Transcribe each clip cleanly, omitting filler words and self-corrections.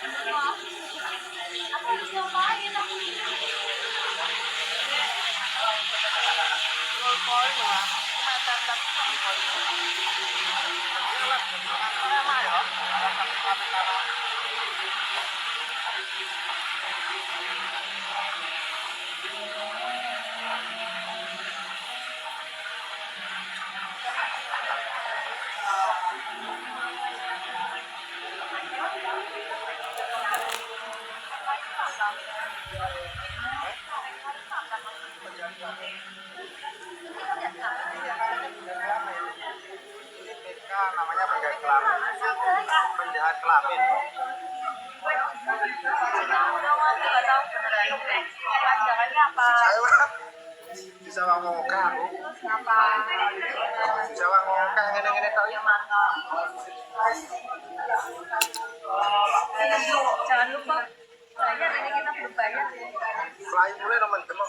Aku harus ngapain aku? Namanya penjahat kelamin. Penjahat kelamin. Jangannya apa? Saya bisa ngomong aku. Kenapa? Bisa ngomong ngene-ngene tok iki. Jangan lupa bayar ini kita belum bayar. Melayu mulai no mendem.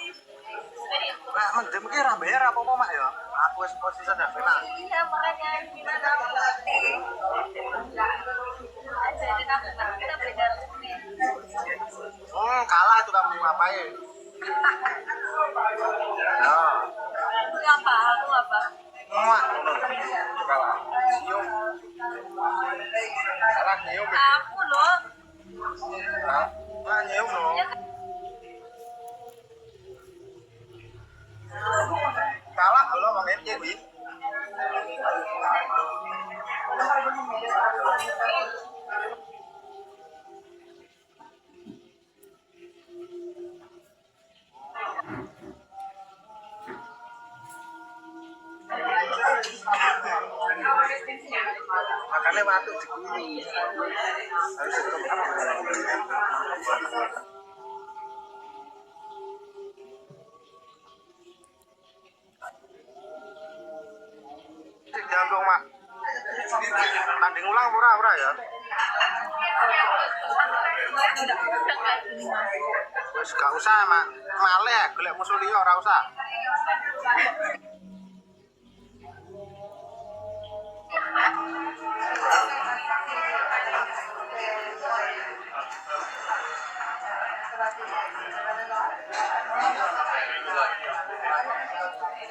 Nah, mendem ki ora bayar apa-apa mak ya. Aku wis posisi sudah kena. Iya makanya gimana aku ngerti. Jadi kita beda resmi. Kalah itu kamu ngapain? Ya. Aku apa? Aku apa? Mak, kalah. Nyium. Kalah nyium. Aku loh. Nah, nyium loh. Kalah belum bang Edi Wi. Makanya waktu digini harus jantung mak. Tanding ulang pura ya. Wes gak usah mak. Malih golek musuh liya ora usah.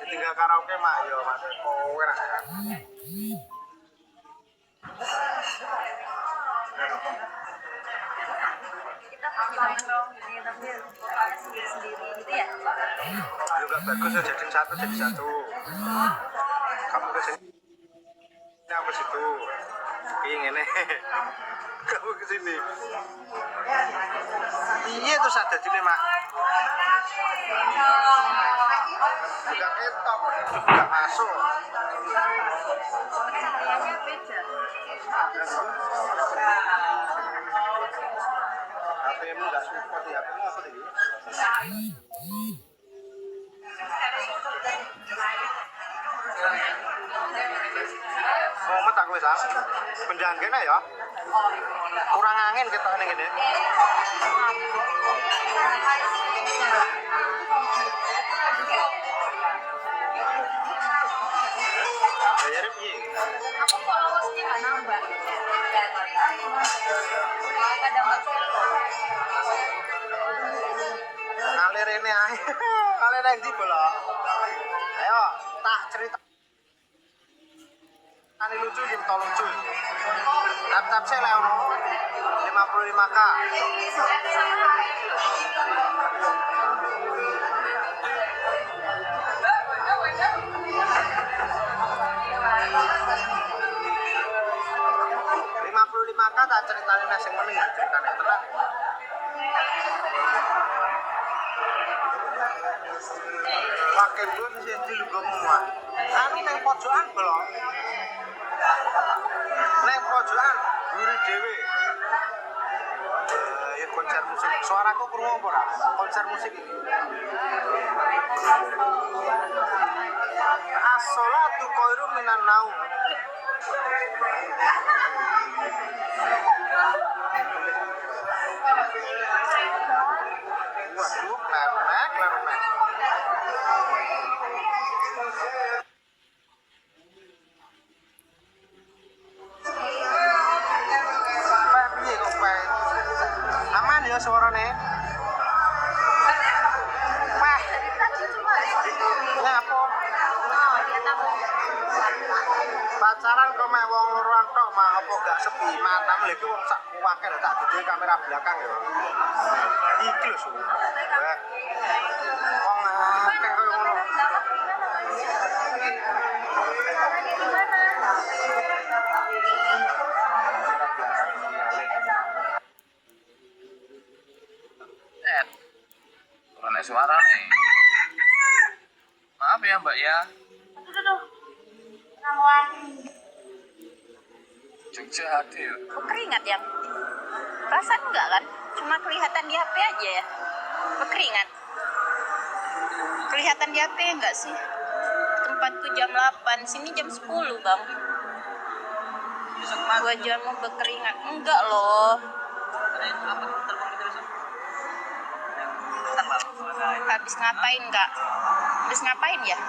Tinggal karaoke mak yo mak kowe ra. Kita nongkrong ini tapi sendiri gitu ya. Juga bagus ya jadi satu. Kamu ke sini. Aku situ. Ingin kamu ke sini. Iya terus ada di mak. Juga ketok, juga masuk. Cahayanya beda. HP-mu nggak support ya? HP-mu apa tadi? Mumet aku wis ah. Penjanggene ya. Kurang angin ketokne ngene. Bayar piye? Aku followersnya nggak nambah. Kadang Ngalir ini ae. Ngalir nang ndi bola? Ayo, tak cerita. Ani lucu gitu, lucu. Tap-tap saya lah 55k. Tak ceritain nasi mending ceritanya tenang. Pakai gue sih di lugu semua. Anu neng pojokan belum. Neng pojokan guru dewe. Ya konser musik. Suaraku kurang apa ora? Konser musik ini. As-sholatu khairum minan naum. Waduh, lernek. Piye kok ya suarane. Wah, Dari tadi cuma ini apa? oh dia tahu. Pacaran kok mek wong loron tok mah apa gak sepi matang lho iki wong sak kuwake lho tak duduhi kamera belakang ya. Iki lho su. Wong akeh koyo ngono. Mana suara nih? Maaf ya Mbak ya, Aduh. Ramuan Jogja hadir. berkeringat yang perasaan enggak kan? Cuma kelihatan di HP aja ya. Berkeringat. Kelihatan di HP enggak sih? Tempatku jam 8, sini jam 10, Bang. 2 jam mau berkeringat. Enggak loh. Habis ngapain, Kak? Habis ngapain ya?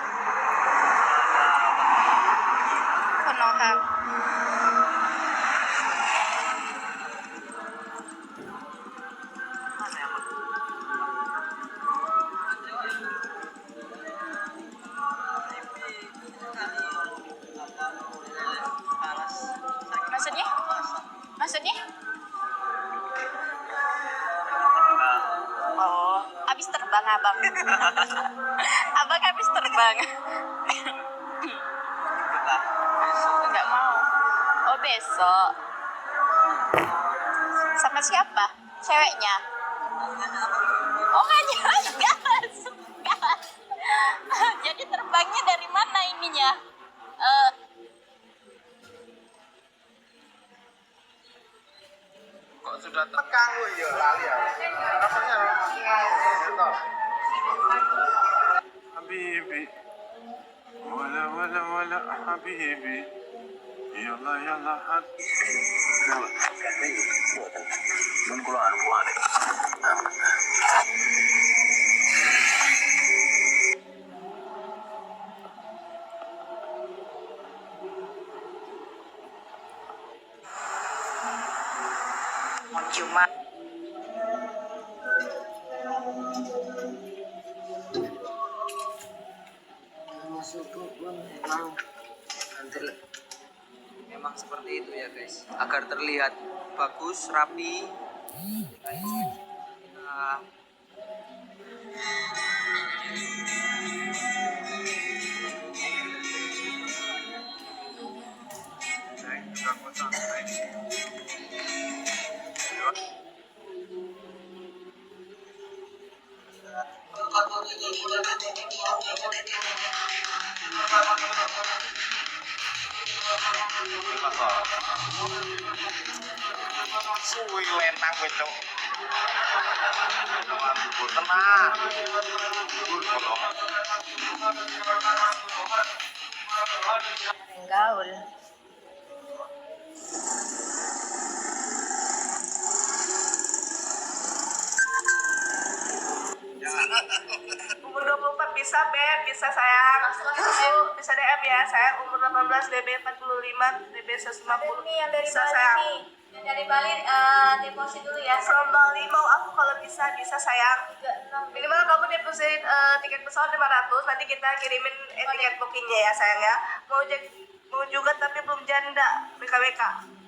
Konoha. Maksudnya? Maksudnya? Oh, habis terbang abang. Abang habis terbang. Enggak mau. Oh, besok. Sama siapa? Ceweknya? Oh, gas. Gas. Jadi terbangnya dari mana ininya? Kok sudah Tekang lho ya lali ya. Rasanya gitu. Habibi. Wala wala wala habibi. Yalla yalla hat. belum keluar buat. Cuma Maksudku pun memang seperti itu ya guys, agar terlihat bagus, rapi. Nah, Suwi lenang wedok. Tenang. gaul. Umur 24 bisa Beb, bisa sayang. Bisa DM ya, sayang umur 18 DB 45, DB 150. Ini yang dari Bisa Bali sayang. nih. Yang dari Bali deposit dulu ya. From Bali mau aku kalau bisa sayang. 36. Minimal kamu deposit tiket pesawat 500, nanti kita kirimin tiket bookingnya ya sayang ya. Mau juga tapi belum janda, BKWK.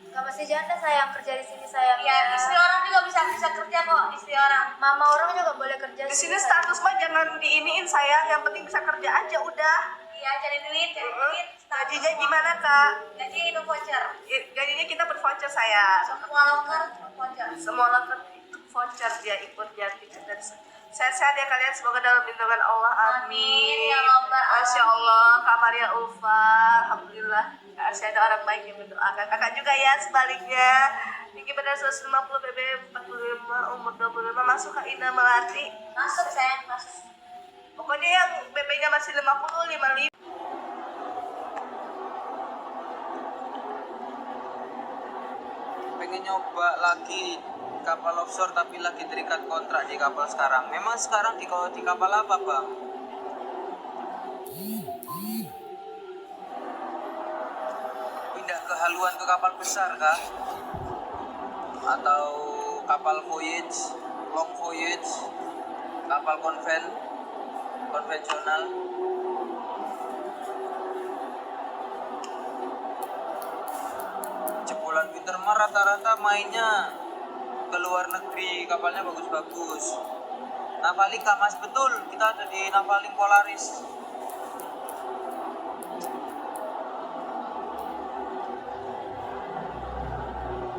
Gak masih janda sayang, kerja di sini sayang. Iya, istri orang juga bisa kerja kok, istri orang. Mama orang juga boleh kerja Di sini sayang. status mah jangan diiniin sayang, yang penting bisa kerja aja udah. Iya, cari duit. Gajinya gimana kak? Gaji itu voucher. Gajinya kita bervoucher sayang. Semua loker voucher. Semua loker voucher dia ikutnya tiket dan sehat-sehat ya kalian, semoga dalam lindungan Allah, amin. Amin, ya Rabbal alamin. Masya Allah, Kak Maria Ulfa, alhamdulillah masih ada orang baik yang mendoakan. Kakak juga ya sebaliknya. Tinggi badan 150, BB 45, umur 25, masuk Kak Ina Melati. Masuk sayang, masuk. Pokoknya yang BB-nya masih 50, 55. pengen nyoba lagi kapal offshore tapi lagi terikat kontrak di kapal sekarang. Memang sekarang di kapal apa bang? Pindah ke haluan ke kapal besar kah? Atau kapal voyage, long voyage, kapal konvensional. Jebolan Wintermar rata-rata mainnya ke luar negeri, kapalnya bagus-bagus. Navaling gak mas, betul, kita ada di Navaling Polaris.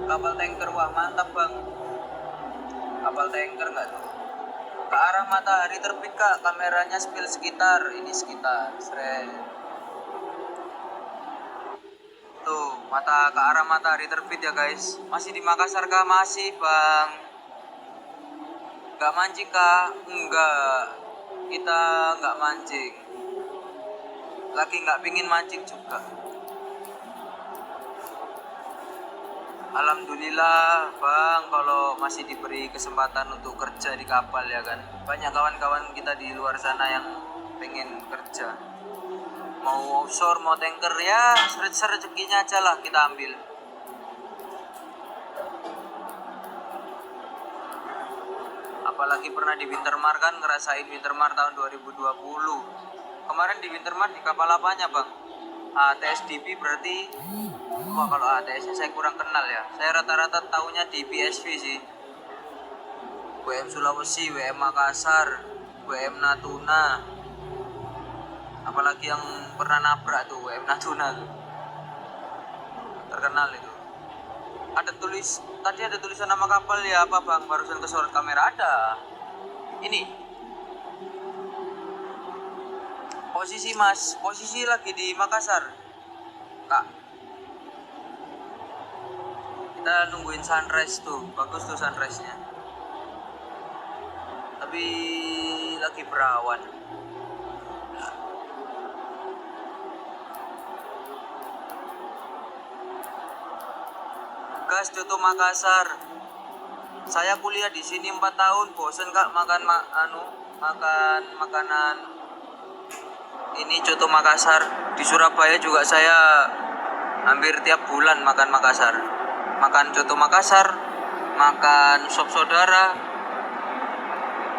Kapal tanker, wah mantap bang. Kapal tanker nggak tuh? Ke arah matahari terbit kak, kameranya spill sekitar, ini sekitar, seret. Tuh, mata ke arah matahari terbit ya guys. Masih di Makassar kah? Masih bang. Nggak mancing kak? Enggak. Kita nggak mancing. Lagi nggak pingin mancing juga. Alhamdulillah bang, kalau masih diberi kesempatan untuk kerja di kapal ya kan. Banyak kawan-kawan kita di luar sana yang pengen kerja, mau offshore mau tanker, ya rezekinya aja lah kita ambil. Apalagi pernah di Wintermar kan, ngerasain Wintermar tahun 2020. Kemarin di Wintermar di kapal apanya bang? ATSDP berarti. Wah kalau ATS nya saya kurang kenal ya. Saya rata-rata taunya di PSV sih. WM Sulawesi, WM Makassar, WM Natuna. Apalagi yang pernah nabrak tuh WM Natuna tuh. Terkenal itu. Tadi ada tulisan nama kapal ya apa bang? Barusan kesorot kamera ada. Ini. Posisi mas, posisi lagi di Makassar. Kak. Kita nungguin sunrise tuh, bagus tuh sunrise-nya. Tapi lagi berawan. Gas Coto Makassar. Saya kuliah di sini 4 tahun, bosen kak makan makanan ini Coto Makassar. Di Surabaya juga saya hampir tiap bulan makan Makassar. Makan Coto Makassar, makan sop saudara.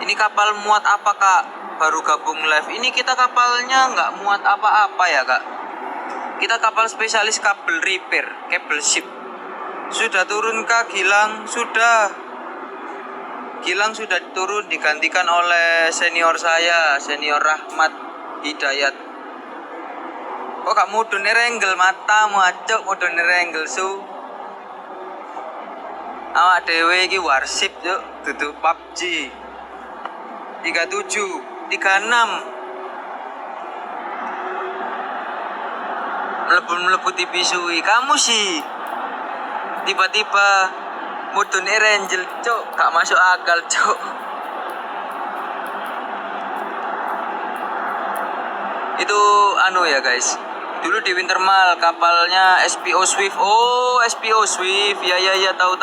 Ini kapal muat apa kak? Baru gabung live. Ini kita kapalnya nggak muat apa-apa ya kak. Kita kapal spesialis kabel repair, kabel ship. Sudah turun kak Gilang? Sudah. Gilang sudah turun, digantikan oleh senior saya, senior Rahmat Hidayat. Kok gak mudun renggel matamu acok, mudun renggel su. Awak dewe iki warsip yuk, dudu PUBG. 37, 36. Melebu TV suwi. Kamu sih tiba-tiba mudun renggel cok, gak masuk akal cok. Itu anu ya guys. Dulu di Wintermal kapalnya SPO Swift. Oh, SPO Swift. Ya tahu.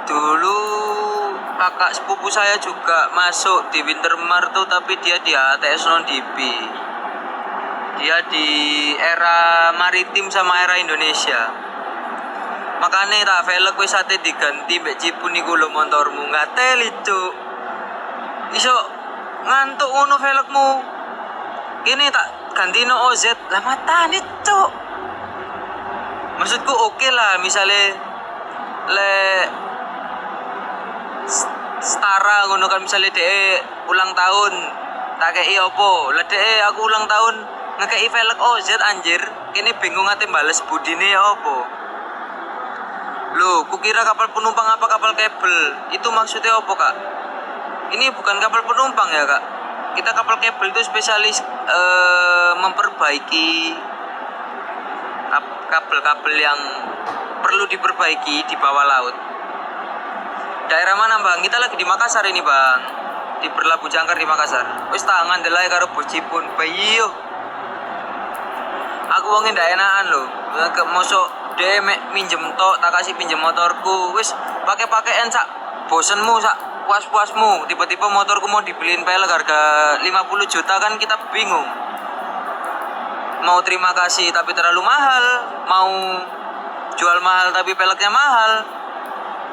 Dulu kakak sepupu saya juga masuk di Wintermar tuh, tapi dia di ATS non DP. Dia di era maritim sama era Indonesia. Makanya tak velg wis ate diganti mbek Cipun iku lho motormu. Ngateli cuk. Iso ngantuk ngono velgmu. Kini tak ganti no OZ. Lah matane cuk. Maksudku oke lah, misalnya le setara ngono kan, misalnya DE ulang tahun tak kei opo. Lah DE aku ulang tahun ngekei velg OZ anjir. Kini bingung ate bales budine ya opo. Loh, kukira kapal penumpang apa kapal kabel? Itu maksudnya opo kak? Ini bukan kapal penumpang ya kak. Kita kapal kabel itu spesialis memperbaiki kabel-kabel yang perlu diperbaiki di bawah laut. Daerah mana bang? Kita lagi di Makassar ini bang. Di Berlabuh Jangkar di Makassar. Wis tangan delay karo bocipun bayiyo. Aku wongin ndak enakan lho. Mosok dhewe minjem tok, tak kasih pinjem motorku. Wis pakai-pakaian sak bosenmu sak puas-puasmu, tiba-tiba motorku mau dibeliin pelek harga 50 juta kan kita bingung. Mau terima kasih tapi terlalu mahal, mau jual mahal tapi peleknya mahal.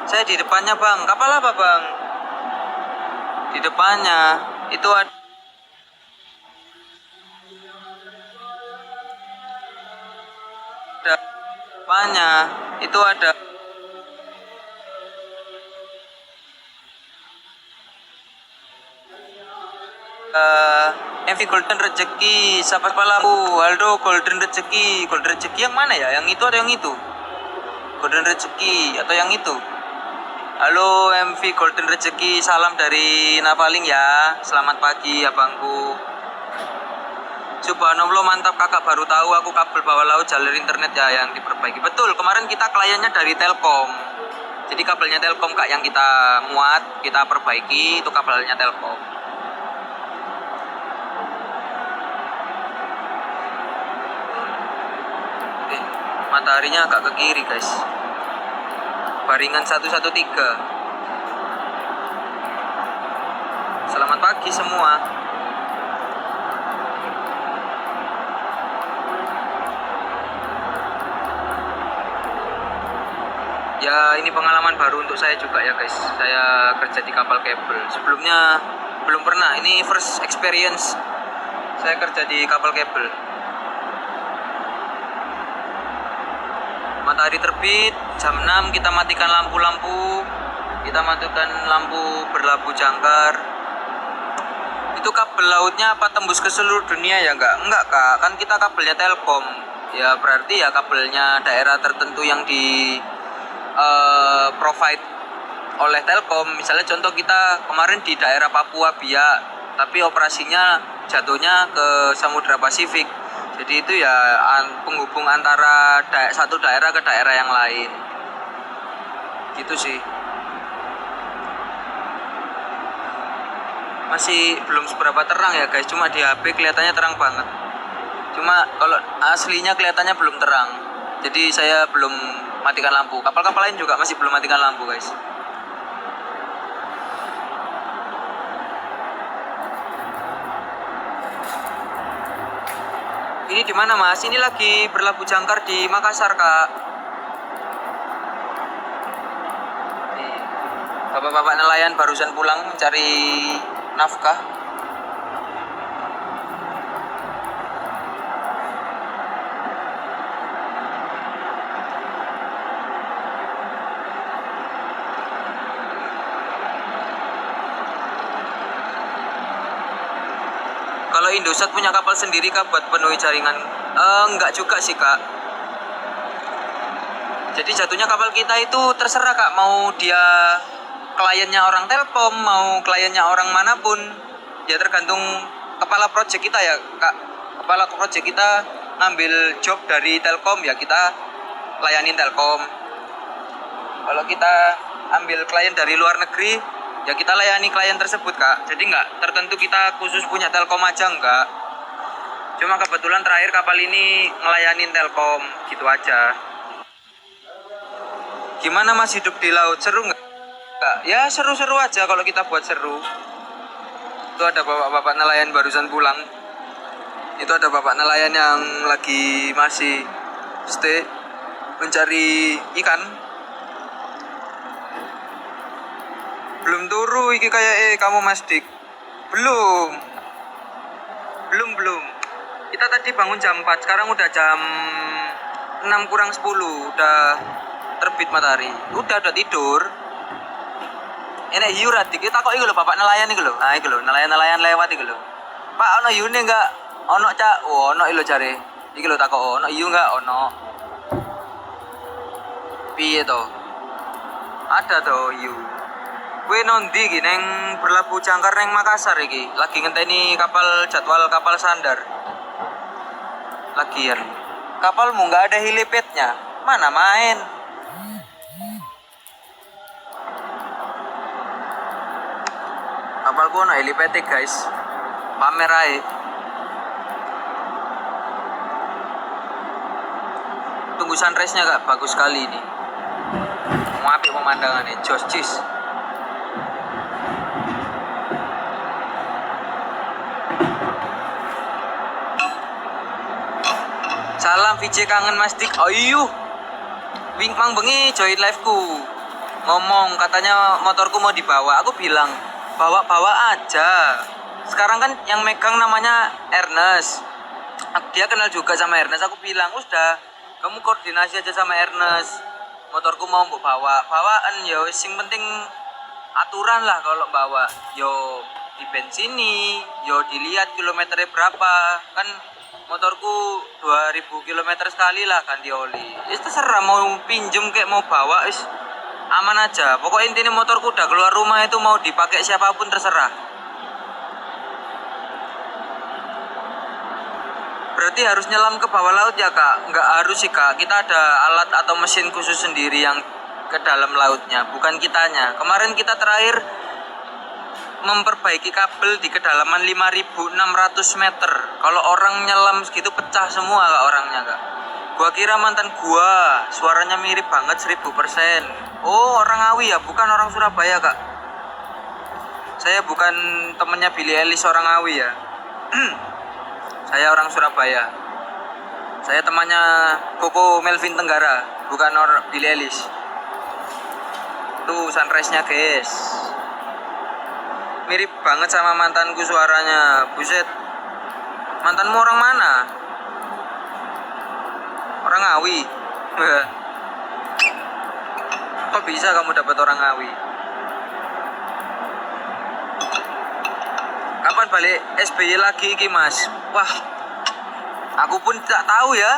Saya di depannya bang. Kapal apa bang? Di depannya itu ada depannya itu ada MV Golden Rezeki, Sapa Palamu, Aldo Golden Rezeki yang mana ya? Yang itu atau yang itu? Golden Rezeki atau yang itu? Halo MV Golden Rezeki, salam dari Nafaling ya. Selamat pagi abangku. Subhanallah mantap kakak, baru tahu aku kabel bawah laut jalur internet ya yang diperbaiki. Betul, kemarin kita kliennya dari Telkom. Jadi kabelnya Telkom kak yang kita muat, kita perbaiki, itu kabelnya Telkom. Mataharinya agak ke kiri guys. Baringan 113. Selamat pagi semua. Ya ini pengalaman baru untuk saya juga ya guys. Saya kerja di kapal kabel. Sebelumnya belum pernah. Ini first experience saya kerja di kapal kabel. Matahari terbit, jam 6 kita matikan lampu-lampu. Kita matikan lampu berlabu jangkar. Itu kabel lautnya apa tembus ke seluruh dunia ya enggak? Enggak kak, kan kita kabelnya Telkom. Ya berarti ya kabelnya daerah tertentu yang di provide oleh Telkom. Misalnya contoh kita kemarin di daerah Papua Biak, tapi operasinya jatuhnya ke Samudra Pasifik. Jadi itu ya penghubung antara satu daerah ke daerah yang lain. Gitu sih. Masih belum seberapa terang ya guys, cuma di HP kelihatannya terang banget. Cuma kalau aslinya kelihatannya belum terang. Jadi saya belum matikan lampu. Kapal-kapal lain juga masih belum matikan lampu guys. Ini di mana mas? Ini lagi berlabuh jangkar di Makassar kak. Nih, bapak-bapak nelayan barusan pulang mencari nafkah. Kalau Indosat punya kapal sendiri kak buat penuhi jaringan? Enggak juga sih kak. Jadi jatuhnya kapal kita itu terserah kak, mau dia kliennya orang Telkom, mau kliennya orang manapun. Ya tergantung kepala project kita ya kak. Kepala project kita ngambil job dari Telkom ya kita layanin Telkom. Kalau kita ambil klien dari luar negeri ya kita layani klien tersebut kak. Jadi nggak tertentu kita khusus punya Telkom aja, enggak. Cuma kebetulan terakhir kapal ini ngelayanin Telkom gitu aja. Gimana mas hidup di laut, seru nggak? Ya seru-seru aja kalau kita buat seru. Itu ada bapak-bapak nelayan barusan pulang. Itu ada bapak nelayan yang lagi masih stay mencari ikan. Belum turu iki kayak kamu Mas Dik. Belum. Kita tadi bangun jam 4, sekarang udah jam 6 kurang 10, udah terbit matahari. Udah tidur. Enak hiu ra Dik. Kita kok iki lho bapak nelayan iki lho. Ah iki lho, nelayan-nelayan lewat iki lho. Pak ono hiune enggak? Ono cak. Oh, ono iki lho jare. Iki lho takok ono hiu enggak? Ono. Piye to? Ada to hiu. Kue nondi iki neng berlabuh jangkar neng Makassar iki. Lagi ngenteni jadwal kapal sandar. Lagian kapalmu nggak ada helipadnya. Mana main? Kapalku ono helipad guys. Pamer ae. Tunggu sunrise-nya kak, bagus sekali ini. Mau apik pemandangannya, jos cis. Salam VJ kangen Mas Dik. Ayo. Mang bengi join live-ku. Ngomong katanya motorku mau dibawa. Aku bilang, bawa-bawa aja. Sekarang kan yang megang namanya Ernest. Dia kenal juga sama Ernest. Aku bilang, udah, kamu koordinasi aja sama Ernest. Motorku mau mbok bawa. Bawaan ya wis sing penting aturan lah kalau bawa. Yo di bensini, yo dilihat kilometernya berapa. Kan motorku 2000 km sekali lah ganti oli. Itu terserah mau pinjem kayak mau bawa wis aman aja. Pokoknya intinya motorku udah keluar rumah itu mau dipakai siapapun terserah. Berarti harus nyelam ke bawah laut ya kak? Nggak harus sih kak, kita ada alat atau mesin khusus sendiri yang ke dalam lautnya, bukan kitanya. Kemarin kita terakhir memperbaiki kabel di kedalaman 5.600 meter. Kalau orang nyelam segitu pecah semua kak orangnya kak. Gua kira mantan gua, suaranya mirip banget 1000%. Oh orang Ngawi ya, bukan orang Surabaya kak. Saya bukan temennya Billy Ellis orang Ngawi ya. Saya orang Surabaya. Saya temannya Koko Melvin Tenggara, bukan orang Billy Ellis. Tuh sunrise-nya guys. Mirip banget sama mantanku suaranya. Buset. Mantanmu orang mana? Orang Ngawi. Kok bisa kamu dapat orang Ngawi? Kapan balik SBY lagi iki mas? Wah, aku pun tidak tahu ya.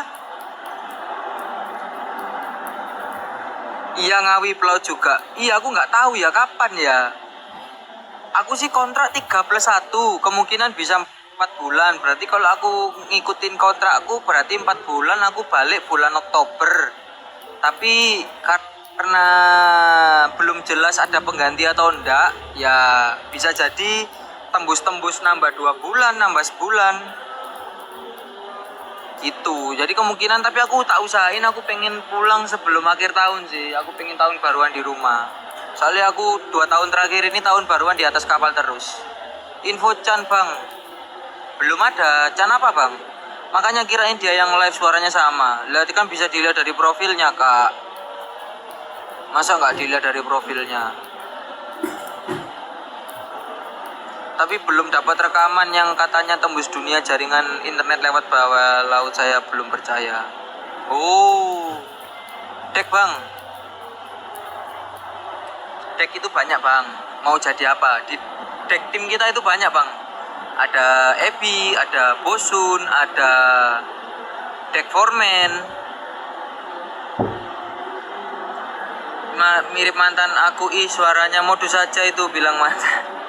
Iya Ngawi Pulau juga. Iya aku nggak tahu ya kapan ya. Aku sih kontrak 3+1, kemungkinan bisa 4 bulan. Berarti kalau aku ngikutin kontrakku berarti 4 bulan, aku balik bulan Oktober. Tapi karena belum jelas ada pengganti atau enggak, ya bisa jadi tembus-tembus nambah 2 bulan, nambah sebulan. Gitu. Jadi kemungkinan, tapi aku tak usahain, aku pengen pulang sebelum akhir tahun sih. Aku pengen tahun baruan di rumah. Soalnya aku 2 tahun terakhir ini tahun baruan di atas kapal terus. Info Chan bang, belum ada. Chan apa bang? Makanya kirain dia yang live suaranya sama. Lihat kan bisa dilihat dari profilnya kak. Masa nggak dilihat dari profilnya? Tapi belum dapat rekaman yang katanya tembus dunia jaringan internet lewat bawah laut, saya belum percaya. Oh, dek bang. Dek itu banyak bang. Mau jadi apa? Di dek tim kita itu banyak bang. Ada Ebi, ada Bosun, ada dek foreman. Mirip mantan aku, suaranya modus saja itu bilang mantan.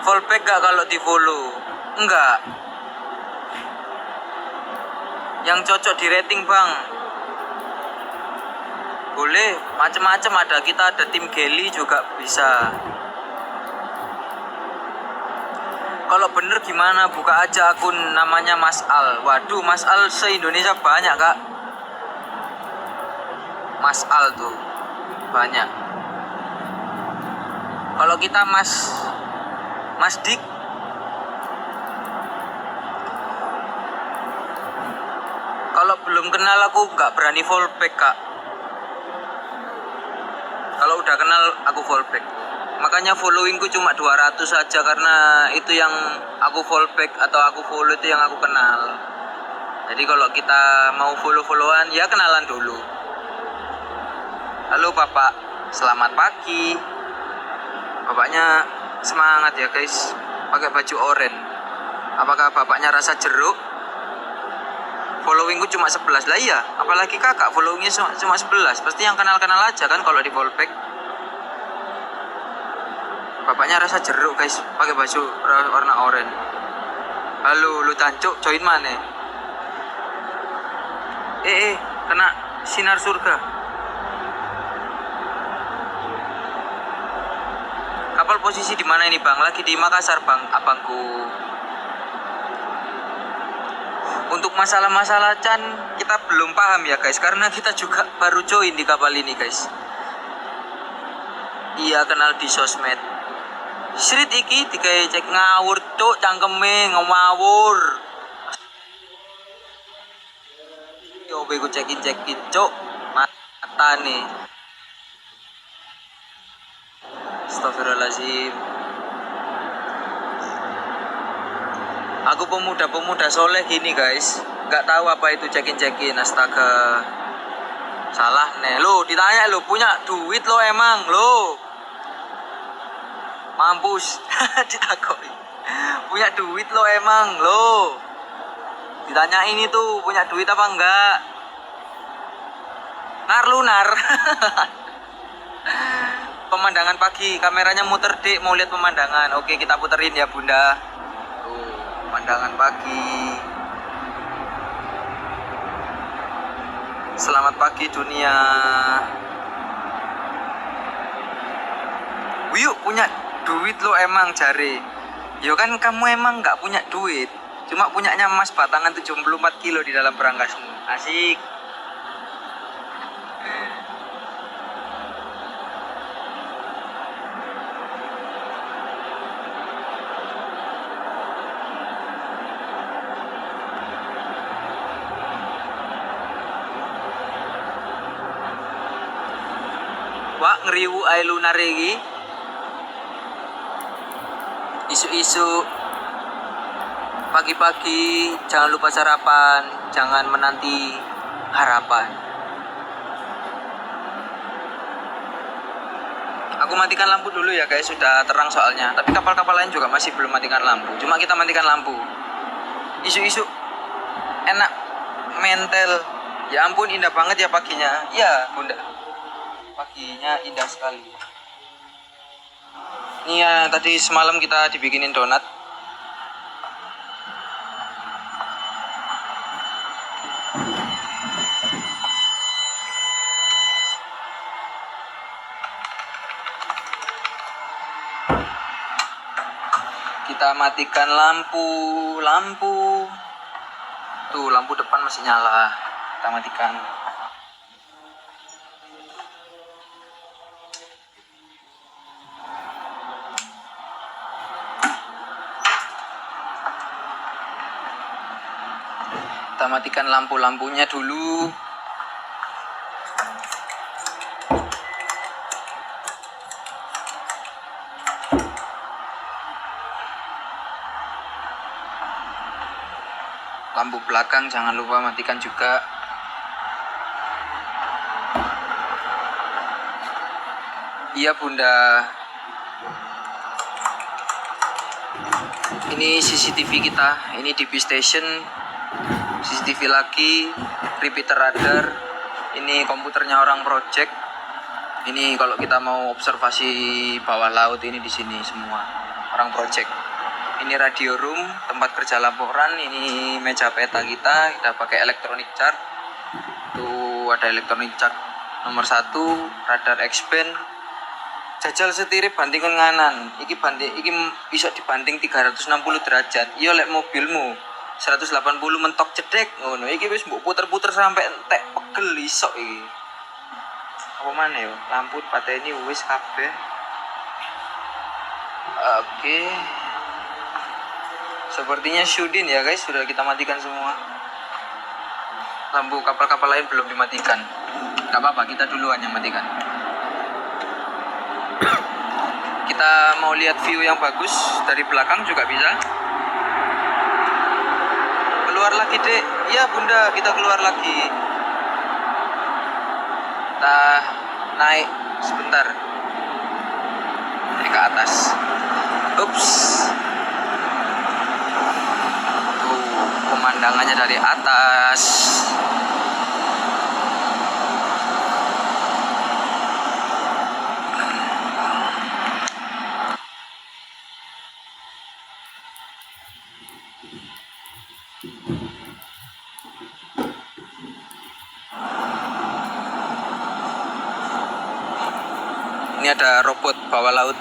Fallback gak kalau di follow? Enggak. Yang cocok di rating bang, boleh macam-macam, ada kita ada tim Geli juga bisa. Kalau bener gimana buka aja akun namanya Mas Al. Waduh, Mas Al se-Indonesia banyak kak. Mas Al tuh banyak. Kalau kita Mas Dik. Kalau belum kenal aku nggak berani fallback kak. Kalau udah kenal aku fallback. Makanya followingku cuma 200 saja, karena itu yang aku fallback atau aku follow itu yang aku kenal. Jadi kalau kita mau follow-followan ya kenalan dulu. Halo Bapak, selamat pagi. Bapaknya semangat ya guys, pakai baju oranye. Apakah bapaknya rasa jeruk? Followingku cuma 11 lah ya. Apalagi kakak followingnya cuma 11. Pasti yang kenal-kenal aja kan kalau di fallback. Bapaknya rasa jeruk guys, pakai baju warna oranye. Halo, lu tancuk, join mana? Kena sinar surga. Kapal posisi di mana ini bang? Lagi di Makassar bang, abangku. Untuk masalah-masalah Chan kita belum paham ya guys, karena kita juga baru join di kapal ini guys. Iya kenal di sosmed. Srit iki digawe cek ngawur cuk, cangkeme ngawur. Yo gue cekin cuk. Mata nih. Astagfirullahaladzim. Aku pemuda soleh gini guys, nggak tahu apa itu cekin. Astaga, salah nih. Lo ditanya lo punya duit lo emang lo? Mampus. Ditakoi. Punya duit lo emang lo? Ditanya ini tuh punya duit apa enggak? Lunar. Pemandangan pagi, kameranya muter dik, mau lihat pemandangan. Oke, kita puterin ya bunda. Tuh, pemandangan pagi. Selamat pagi dunia. Wiyuk punya duit lo emang jare. Yo kan kamu emang nggak punya duit. Cuma punyanya emas batangan 74 kilo di dalam berangkasmu. Asik. Wak ngeriwu ae lunar iki. Isu-isu pagi-pagi jangan lupa sarapan, jangan menanti harapan. Aku matikan lampu dulu ya guys, sudah terang soalnya. Tapi kapal-kapal lain juga masih belum matikan lampu. Cuma kita matikan lampu. Isu-isu enak mental. Ya ampun indah banget ya paginya. Iya bunda. Paginya indah sekali. Ini ya tadi semalam kita dibikinin donat. Kita matikan lampu. Tuh lampu depan masih nyala. Kita matikan. Kita matikan lampu-lampunya dulu. Lampu belakang jangan lupa matikan juga. Iya bunda. Ini CCTV kita. Ini DB Station. CCTV lagi. Repeater radar. Ini komputernya orang project. Ini kalau kita mau observasi bawah laut ini di sini semua orang project. Ini radio room, tempat kerja laporan. Ini meja peta kita pakai electronic chart. Tuh ada electronic chart nomor 1, radar X-band. Jajal setirip bantingan nganan. Iki bisa dibanting 360 derajat. Iya lek mobilmu 180 mentok cedek ngono. Iki wis mbok puter-puter sampai entek pegel iso iki. Apa maneh yo? Lampu pateni wis kabeh. Oke. Sepertinya Shudin ya guys, sudah kita matikan semua. Lampu kapal-kapal lain belum dimatikan. Gak apa-apa, kita duluan yang matikan. Kita mau lihat view yang bagus dari belakang juga bisa. Keluar lagi dek. Iya bunda, kita keluar lagi. Kita naik sebentar. Naik ke atas. Ups. Pemandangannya dari atas. Ini ada robot bawah laut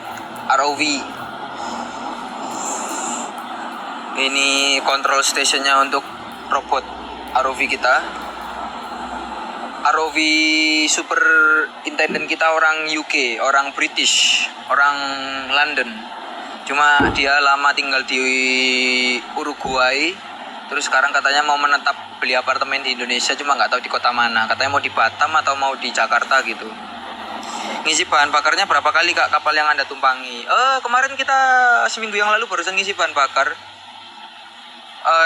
ROV. Ini control stationnya untuk robot ROV kita. ROV super intendant kita orang UK, orang British, orang London. Cuma dia lama tinggal di Uruguay, Terus sekarang katanya mau menetap beli apartemen di Indonesia, cuma nggak tahu di kota mana. Katanya mau di Batam atau mau di Jakarta gitu. Ngisi bahan bakarnya berapa kali kak kapal yang anda tumpangi? Kemarin kita seminggu yang lalu barusan ngisi bahan bakar.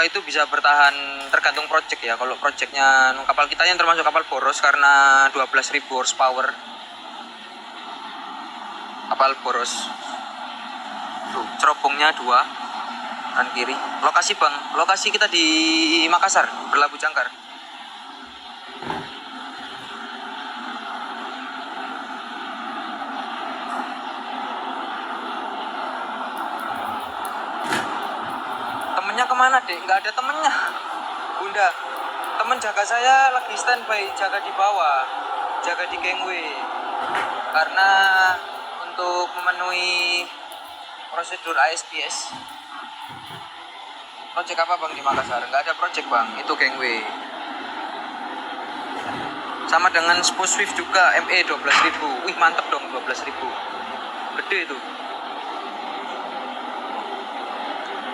Itu bisa bertahan tergantung project ya. Kalau projectnya kapal kita yang termasuk kapal boros karena 12.000 horsepower. Kapal boros. Tuh, cerobongnya 2 kan kiri. Lokasi bang, lokasi kita di Makassar, berlabuh jangkar. Temennya kemana dek? Nggak ada temennya bunda. Temen jaga saya lagi standby, jaga di bawah, jaga di gangway, karena untuk memenuhi prosedur ASPS. Project apa bang di Makassar? Nggak ada project bang, itu gangway. Sama dengan Spos Swift juga, ME 12.000. Wih mantep dong 12.000. Gede itu.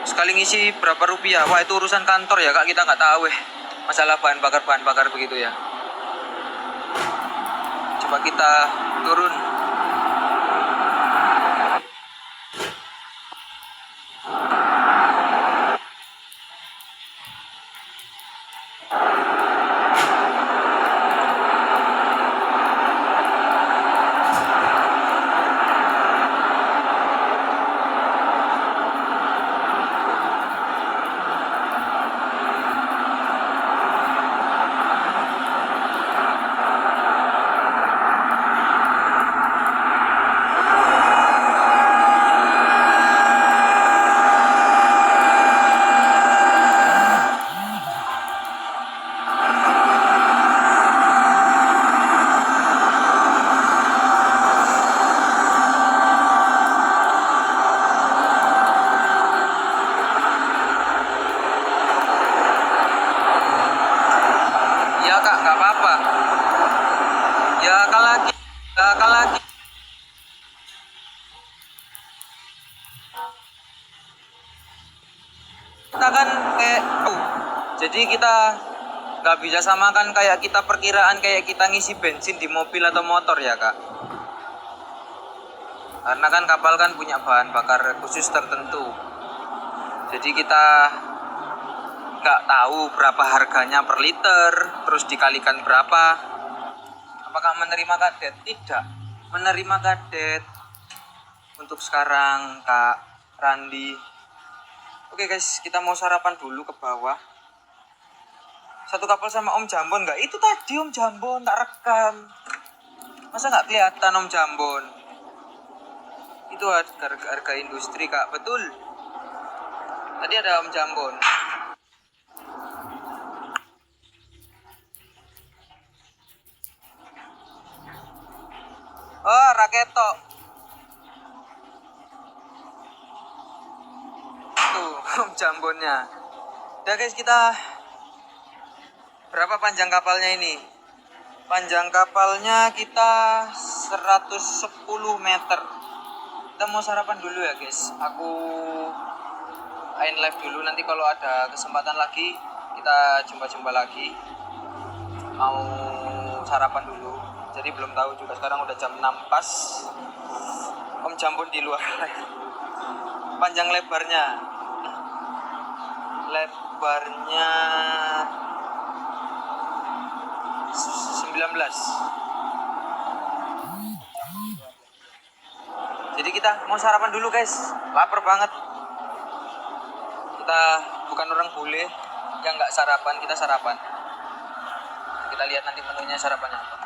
Sekali ngisi berapa rupiah? Wah itu urusan kantor ya kak, kita nggak tahu masalah bahan bakar begitu ya. Coba kita turun. Kita kan kayak jadi kita nggak bisa samakan kayak kita perkiraan kayak kita ngisi bensin di mobil atau motor ya kak, karena kan kapal kan punya bahan bakar khusus tertentu, jadi kita nggak tahu berapa harganya per liter, terus dikalikan berapa. Apakah menerima kadet? Tidak menerima kadet untuk sekarang kak Randi. Oke guys, kita mau sarapan dulu ke bawah. Satu kapal sama Om Jambon nggak? Itu tadi Om Jambon tak rekam. Masa nggak kelihatan Om Jambon? Itu harga industri kak, betul. Tadi ada Om Jambon. Oh, Raketo. Tuh, Om Jambonnya. Udah guys, kita berapa panjang kapalnya ini? Panjang kapalnya kita 110 meter. Kita mau sarapan dulu ya guys. Aku main live dulu, nanti kalau ada kesempatan lagi kita jumpa lagi. Mau sarapan dulu. Jadi belum tahu juga, sekarang udah jam 6 pas. Om Jambon di luar. Panjang lebarnya 19. Jadi kita mau sarapan dulu guys. Lapar banget. Kita bukan orang bule yang nggak sarapan, kita sarapan. Kita lihat nanti menunya sarapannya apa.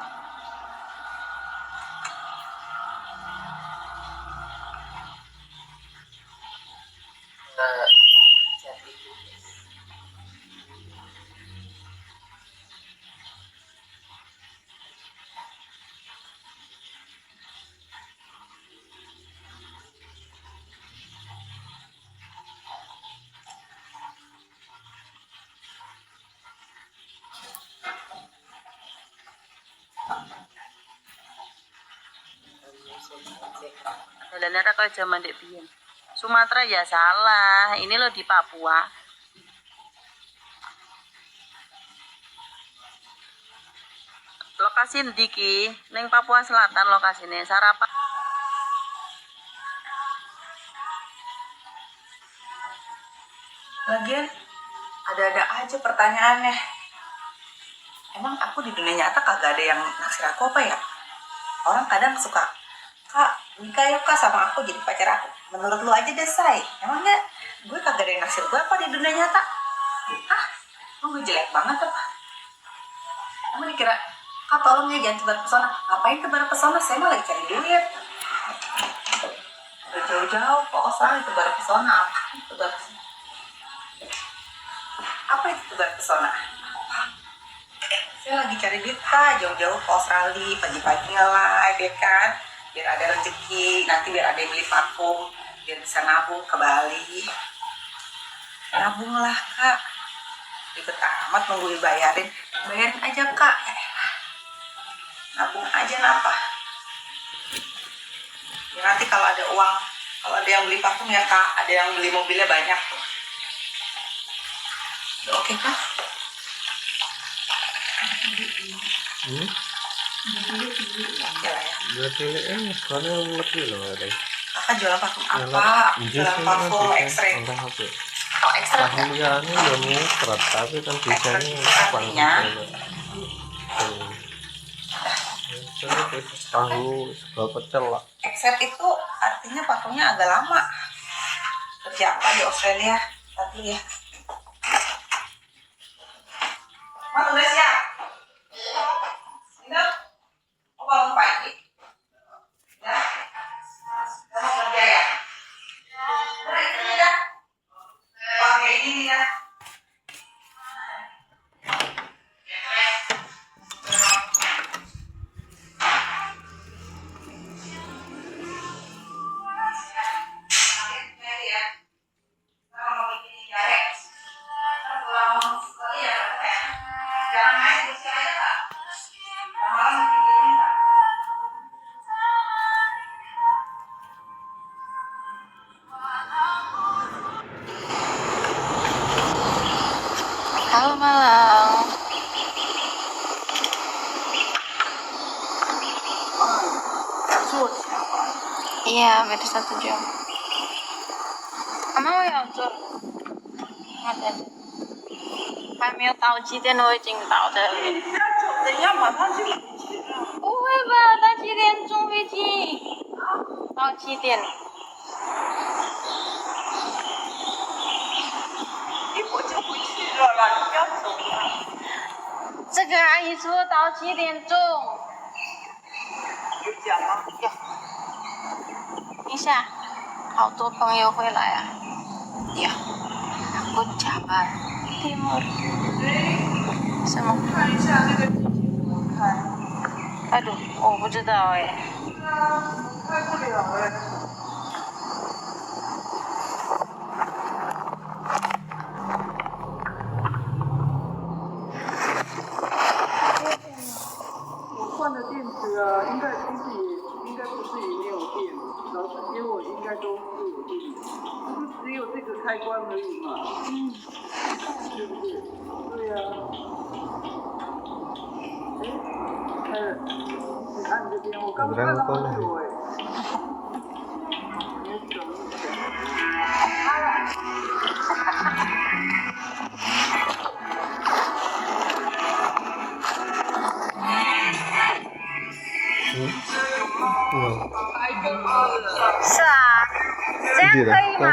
Lihat kok zaman dek biyen. Sumatera ya salah, ini loh di Papua. lokasi Diki, neng Papua Selatan lokasinya sarapan. Lagian ada-ada aja pertanyaannya. Emang aku di dunia nyata kagak ada yang naksir aku apa ya? Orang kadang suka, Kak, nikah yuk Kak sama aku jadi pacar aku. Menurut lu aja deh, Say. Emangnya gue kagak ada yang naksir gue apa di dunia nyata? Ah, emang gue jelek banget apa? Emang dikira, Kak tolong ya jangan tebar pesona. Ngapain tebar pesona? Saya mah lagi cari duit. Udah jauh-jauh kok Australia tebar pesona. Apa tebar pesona? Apa itu tebar pesona? Saya lagi cari duit Kak, jauh-jauh ke Australia, pagi-pagi nge-live ya kan, biar ada rezeki, nanti biar ada yang beli parfum, biar bisa nabung ke Bali. Nabunglah Kak, ribet amat nunggu dibayarin, bayarin aja Kak. Ya elah. Nabung aja napa? Ya nanti kalau ada uang, kalau ada yang beli parfum ya Kak, ada yang beli mobilnya banyak tuh. Udah oke Kak? Oke lah ya. Berarti karena lebih loh ada. Kakak jualan parfum apa? Jualan parfum X-ray. Kalau X-ray Keahliannya ya mutrat, tapi kan bisanya artinya tahu sebab pecel lah. X-ray itu artinya parfumnya agak lama. Kerja apa di Australia? Tapi ya. Mas udah siap? Ini mau bangun pagi? Ya? Kamu kerja ya? Udah ini dah. Pakai ini ya. Halo Malang. Iya, beda 1 jam. Kamu mau yang sur? Ada. 还没有到几点我已经到这里。等一下，马上就。不会吧？到几点钟飞机？到几点？一会儿就回去了啦，你不要走了。这个阿姨说到几点钟？有讲吗？有。等一下，好多朋友会来啊。Ya, aku Jabar Timur. 什么？看一下那个季节怎么开。Aduh, 我不知道哎。开不了哎。我换的电池啊，应该不是也没有电，老师给我应该都是有电，就只有这个开关而已嘛。对不对？对呀、你按这边，我刚看到很久哎。是啊，这样可以吗？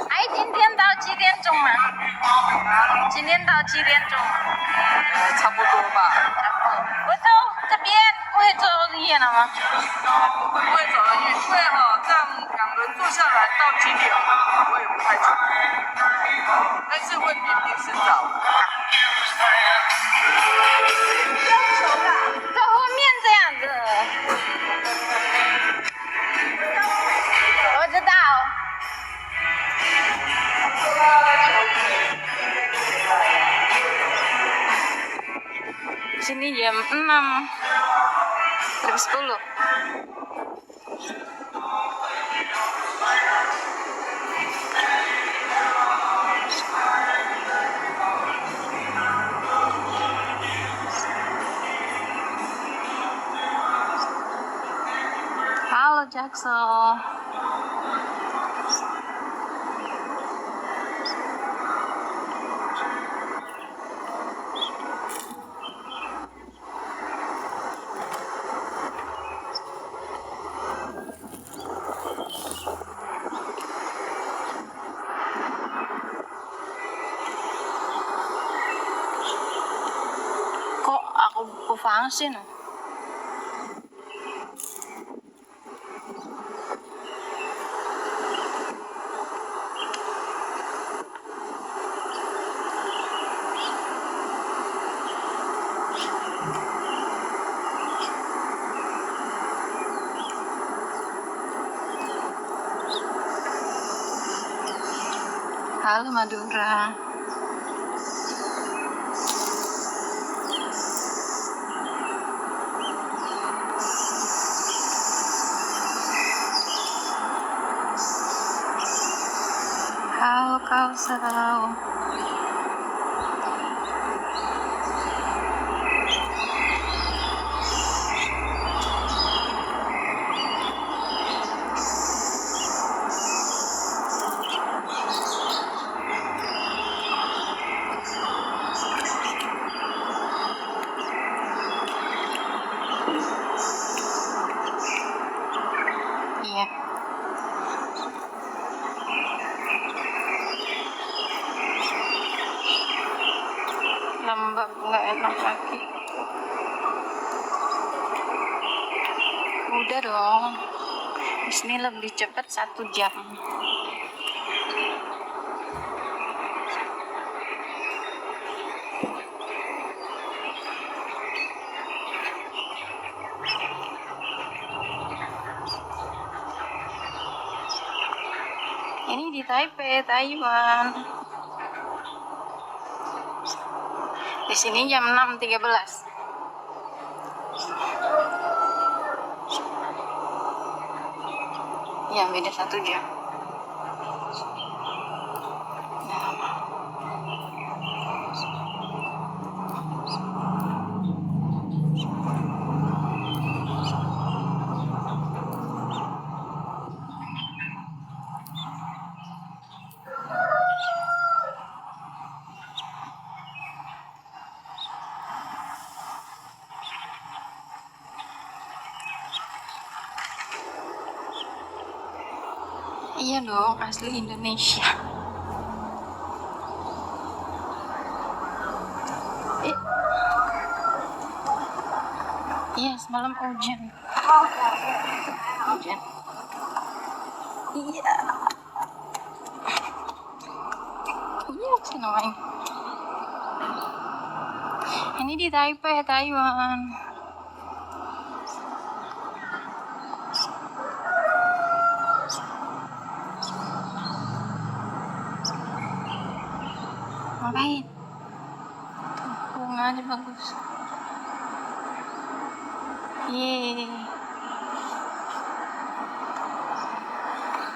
哎，今天到几点钟嘛？今天到几点钟？差不多吧。我走这边，我也走远了吗？会不会走得远？会哈，这样2轮坐下来到几点？我也不太清楚，但是会比平时早。在后面这样子。我知道。sini jam 6 lebih 10. Halo Jaksel. Kok aku kufangsin? Halo Madura. Halo Kausau. Iya. Lembab, nggak enak lagi. Udah dong. Di sini lebih cepat 1 jam. Ini di Taipei, Taiwan. Di sini jam 6.13. Ya, beda 1 jam. Udah lama. Iya dong, asli Indonesia. Iya, semalam hujan. Hujan. Iya. Iya, it's annoying. Ini di Taipei, Taiwan. Ngapain? Tuh, bunga aja bagus. Yeay.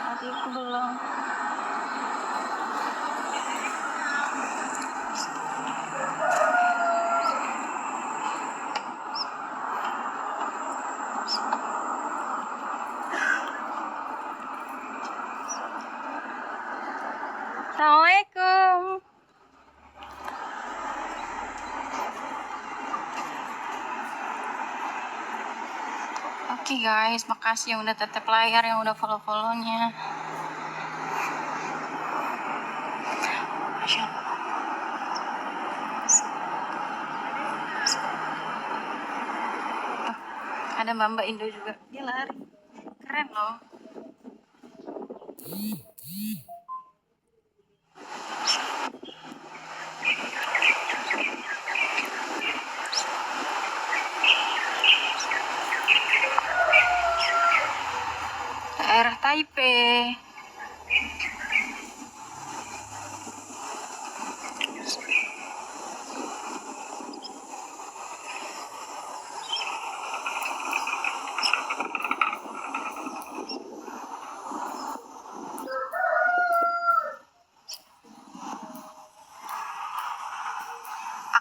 Adikku belum. Assalamualaikum. Oke guys, makasih yang udah tetep layar, yang udah follow-follownya. Masya Allah. Tuh, ada Mbak Indo juga, dia lari. Keren loh. Daerah Taipei.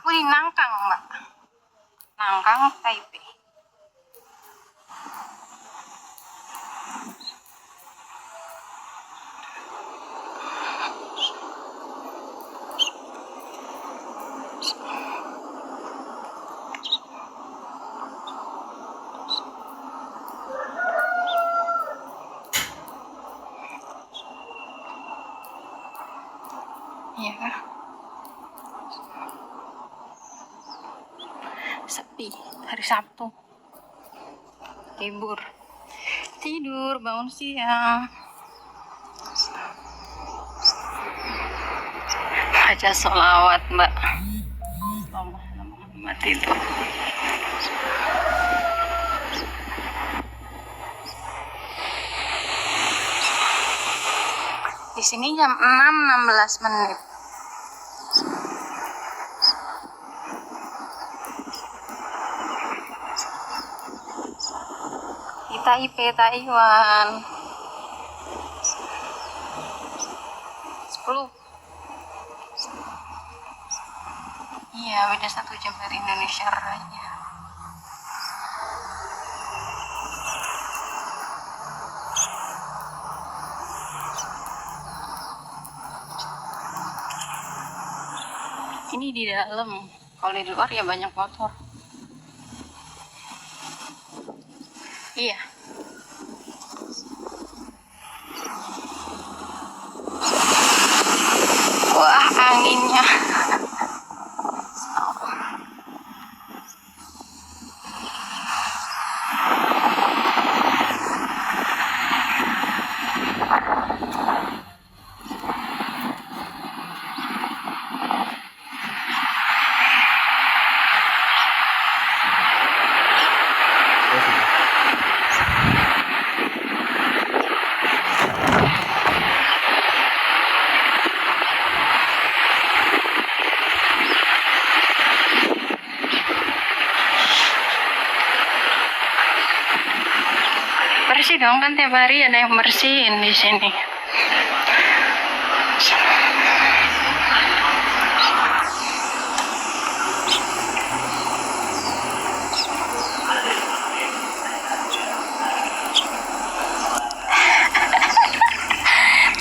Aku di Nangkang, Mbak. Nangkang, Taipei. Iya kan? Sepi hari Sabtu. Libur. Tidur, bangun siang. Baca sholawat, Mbak. Allahumma Muhammad itu. Di sini jam 6.16 menit. Di Taipei, Taiwan. 10. Iya, beda 1 jam dari Indonesia Raya. Ini di dalam, kalau di luar ya banyak motor. Iya. Wah, anginnya. Bersih dong, kan tiap hari ada yang bersihin di sini.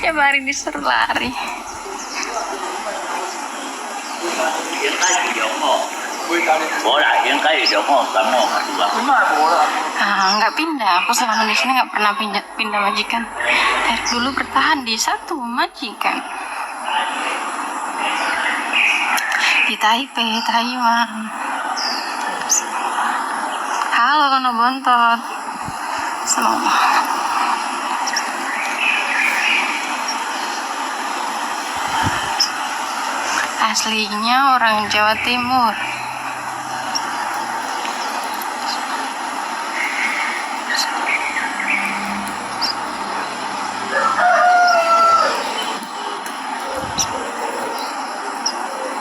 Tiap hari disuruh lari. Nggak pindah, aku selama di sini nggak pernah pindah majikan. Dari dulu bertahan di satu majikan. Di Taipei, Taiwan. Halo, Kono Bontot. Selamat. Aslinya orang Jawa Timur.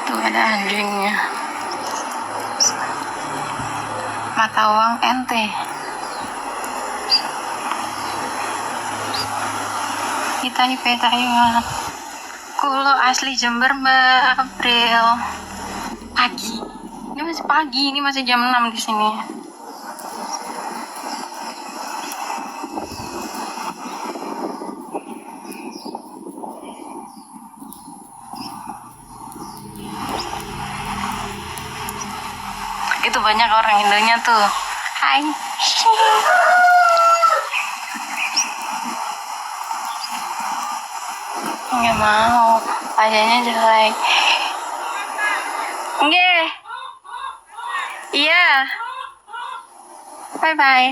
Tuh ada anjingnya. Mata uang ente. Kita di Taiwan. Kulo asli Jember, Mbak April. Pagi. Ini masih pagi, ini masih jam 6 di sini. Itu banyak orang Indonya tuh. Hai. Nggak mau, wajahnya jelek. Nggih. Iya. Bye bye.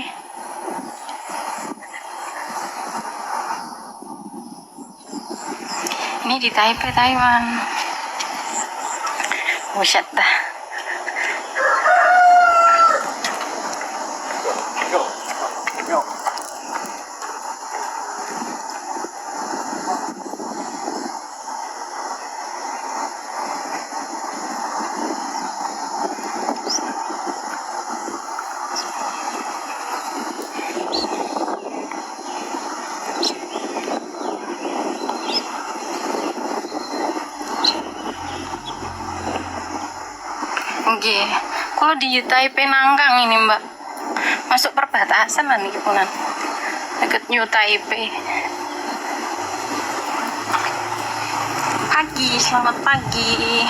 Ini di Taipei, Taiwan. Buset dah. Oke, kalau di Taipei Nangkang ini mbak, masuk perbatasan lah nih punan, deket New Taipei. Pagi, selamat pagi.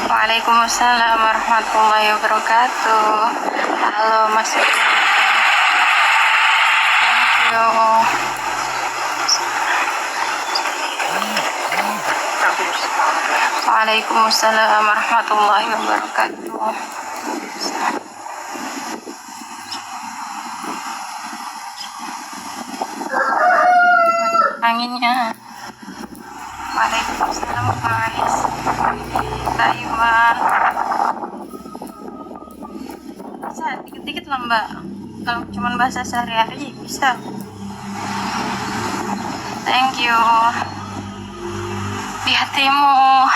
Waalaikumsalam warahmatullahi wabarakatuh. Halo Mas. Thank you. Waalaikumsalam warahmatullahi wabarakatuh. Anginnya. Waalaikumsalam guys. Taiwan. Bisa dikit-dikit lah mbak. Kalau cuma bahasa sehari-hari bisa. Thank you. Di hatimu.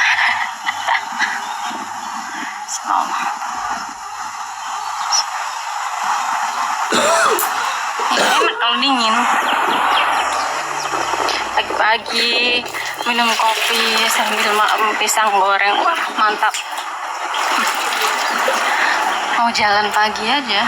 Ini enak kalau dingin. Pagi-pagi minum kopi sambil makan pisang goreng, wah mantap. Mau jalan pagi aja.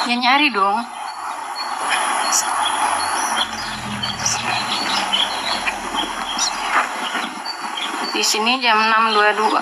Ya nyari dong. Di sini jam 6.22.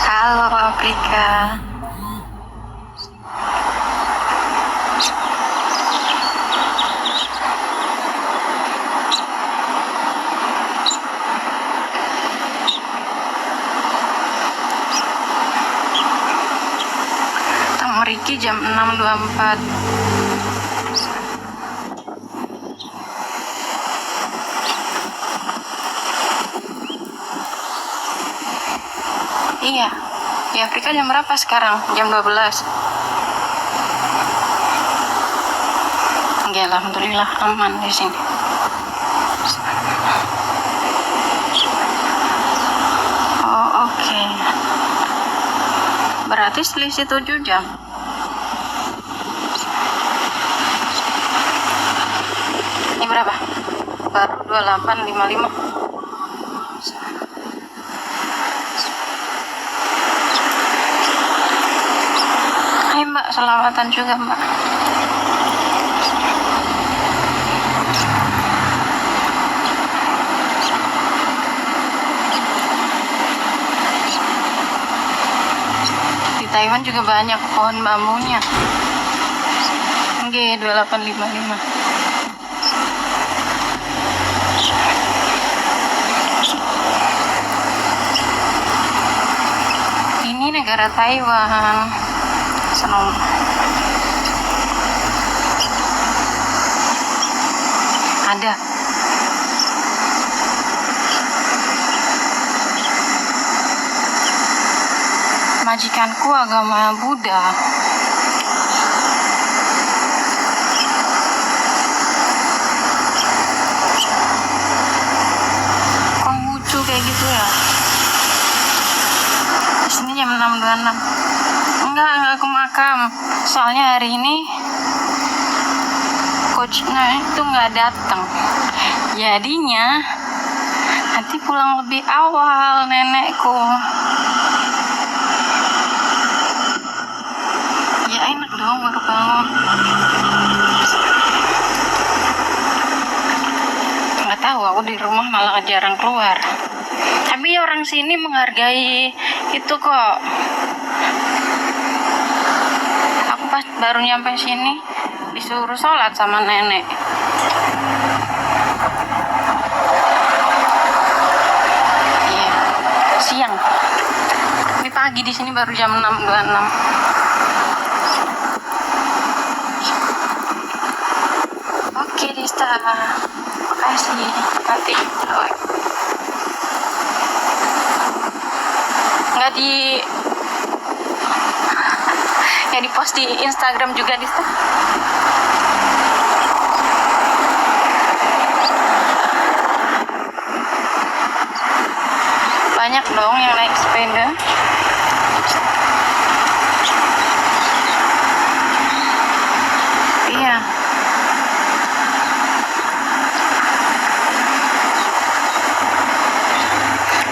Halo Afrika. Tang Riki jam 6.24. Iya, di Afrika jam berapa sekarang? Jam 12. Ya, alhamdulillah aman di sini. Oh, oke. Berarti selisih 7 jam. Ini berapa? Baru 28.55. Hai mbak, selamatan juga mbak. Di Taiwan juga banyak pohon bambunya. G 2855. Ini negara Taiwan. Senang. Ada. Majikanku agama Buddha. Kok lucu kayak gitu ya? Di sini jam 6.26. Enggak ke makam. Soalnya hari ini coachnya itu nggak datang. Jadinya nanti pulang lebih awal nenekku. Ya enak dong baru bangun. Nggak tahu, aku di rumah malah jarang keluar. Tapi orang sini menghargai itu kok. Aku pas baru nyampe sini disuruh sholat sama nenek. Iya, siang. Ini pagi di sini baru jam 6.26. Oke, Dista. Makasih. Nanti. Nggak di post di Instagram juga, Dista. Banyak dong yang naik sepeda. Iya.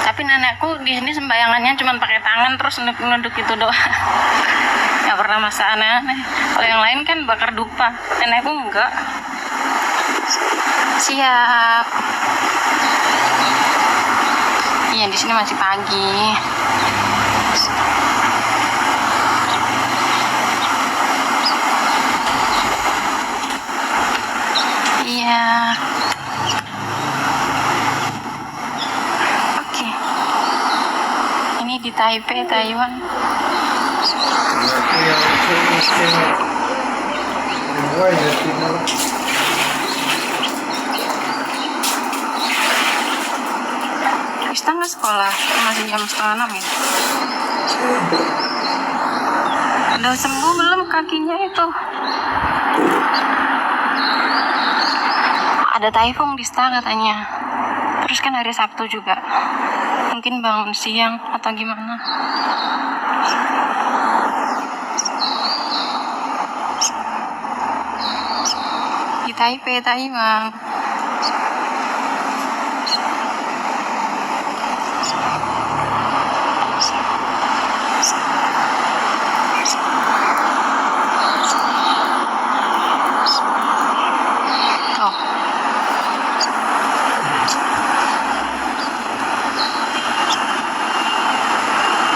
Tapi nenekku di sini sembayangannya cuma pakai tangan terus nunduk itu doang. Nggak pernah masak aneh-aneh. Kalau yang lain kan bakar dupa. Nenekku enggak. Siap. Iya, di sini masih pagi. Iya. Oke. Ini di Taipei, Taiwan. Kita nggak sekolah, masih jam 5:30 ya. Udah sembuh belum kakinya itu? Ada taifung di Sta katanya. Terus kan hari Sabtu juga. Mungkin bangun siang atau gimana. Di Taipei, Taiwan.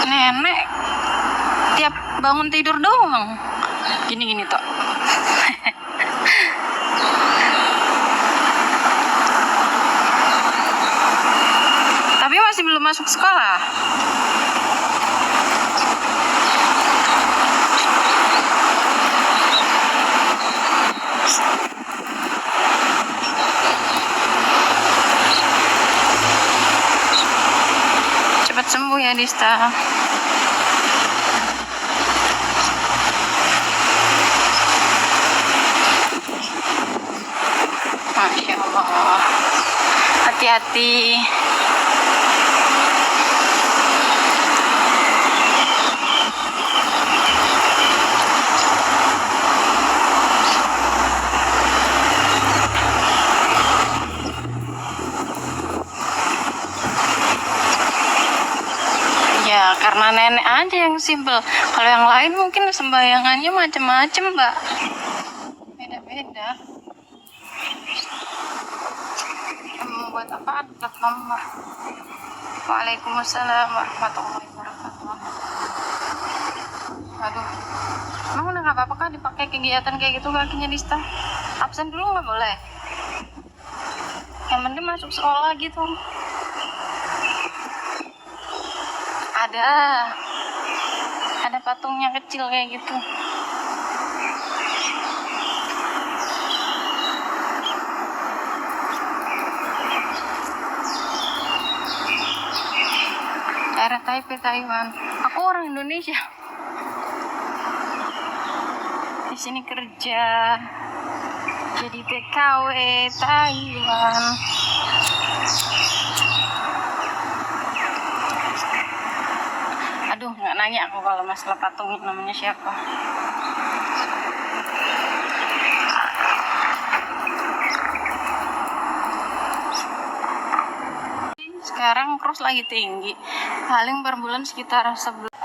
Nenek tiap bangun tidur doang gini tok. Tapi masih belum masuk sekolah. Cepat sembuh ya, Dista. Masya Allah. Hati-hati. Ya, karena nenek aja yang simpel. Kalau yang lain mungkin sembayangannya macem-macem, Mbak. Beda-beda. Buat apaan? Plat nomor. Waalaikumsalam warahmatullahi wabarakatuh. Aduh. Emang udah nggak apa-apa kan dipakai kegiatan kayak gitu kakinya, Dista? Absen dulu nggak boleh? Yang penting masuk sekolah gitu. Ada patungnya kecil kayak gitu. daerah Taipei, Taiwan. Aku orang Indonesia. Di sini kerja jadi TKW Taiwan. Aduh, nggak nanya aku kalau masalah patung namanya siapa. Sekarang cross lagi tinggi, paling per bulan sekitar 11.